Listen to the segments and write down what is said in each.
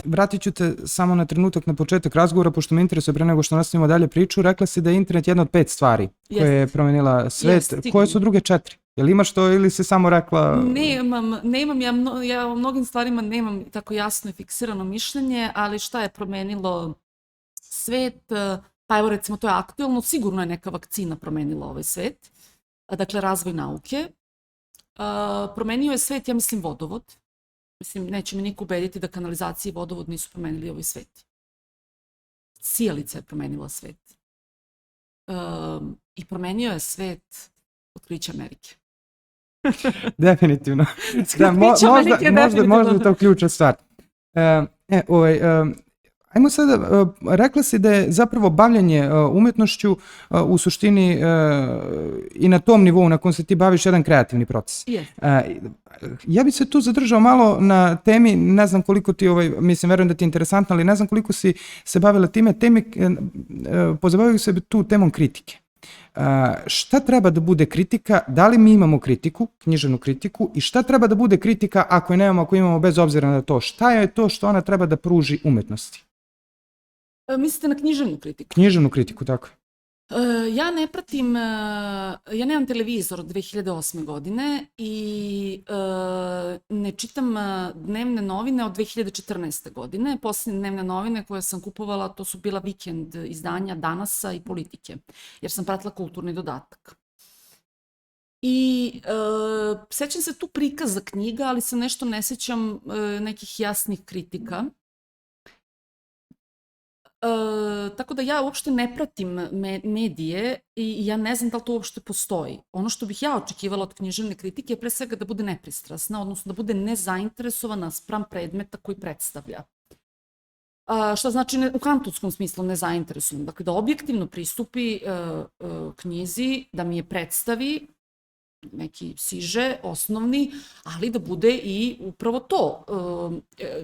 vratit ću te samo na trenutak na početak razgovora, pošto me interesuje pre nego što nastavimo dalje priču. Rekla si da je internet jedna od 5 stvari koja je promenila svet. Koje su druge 4? Jel imaš to ili si samo rekla... Nemam, ja o mnogim stvarima nemam tako jasno i fiksirano mišljenje, ali šta je promenilo svet? Pa evo recimo to je aktuelno, sigurno je neka vakcina promenila ovaj svet. Dakle, razvoj nauke. Promenio je svet, ja mislim, vodovod. Mislim, neće mi niko ubediti da kanalizacija i vodovod nisu promenili ovaj svet. Sijalica je promenila svet. I promenio je svet otkriće Amerike. Definitivno. Možda je to ključna stvar. Ajmo sada, rekla si da je zapravo bavljanje umetnošću u suštini i na tom nivou na kojem se ti baviš jedan kreativni proces. Ja bih se tu zadržao malo na temi, ne znam koliko ti, mislim, verujem da ti je interesantno, ali ne znam koliko si se bavila time, pozabavio se tu temom kritike. Šta treba da bude kritika, da li mi imamo kritiku, književnu kritiku, i šta treba da bude kritika ako je nemamo, ako imamo, bez obzira na to, šta je to što ona treba da pruži umetnosti? Mislite na književnu kritiku? Književnu kritiku, tako. Ja ne pratim, ja nemam televizor od 2008. godine i ne čitam dnevne novine od 2014. godine. Posljednje dnevne novine koje sam kupovala, to su bila vikend izdanja Danasa i Politike, jer sam pratila Kulturni dodatak. I sećam se tu prikaza knjiga, ali se nešto ne sećam nekih jasnih kritika. Tako da ja uopšte ne pratim medije i ja ne znam da li to uopšte postoji. Ono što bih ja očekivala od književne kritike je pre svega da bude nepristrasna, odnosno da bude nezainteresovana spram predmeta koji predstavlja. Šta znači u kantovskom smislu nezainteresovana? Dakle, da objektivno pristupi knjizi, da mi je predstavi neki siže, osnovni, ali da bude i upravo to.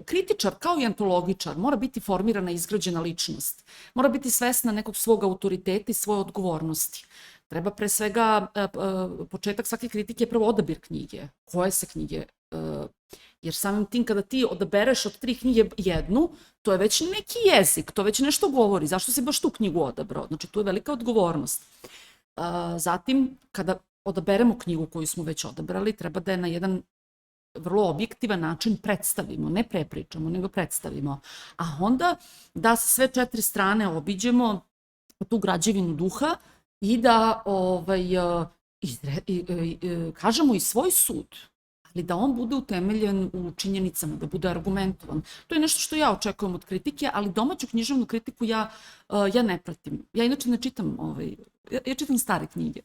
Kritičar, kao i antologičar, mora biti formirana, izgrađena ličnost. Mora biti svesna nekog svog autoriteta i svoje odgovornosti. Treba pre svega, početak svake kritike je prvo odabir knjige. Koje se knjige? Jer samim tim kada ti odabereš od 3 knjige jednu, to je već neki jezik, to već nešto govori. Zašto si baš tu knjigu odabrao? Znači, tu je velika odgovornost. Zatim, kada odaberemo knjigu koju smo već odabrali, treba da je na jedan vrlo objektivan način predstavimo, ne prepričamo, nego predstavimo. A onda da se sve 4 strane obiđemo, tu građevinu duha, i da kažemo i svoj sud, ali da on bude utemeljen u činjenicama, da bude argumentovan. To je nešto što ja očekujem od kritike, ali domaću književnu kritiku ja ne pratim. Ja inače ne čitam, ja čitam stare knjige.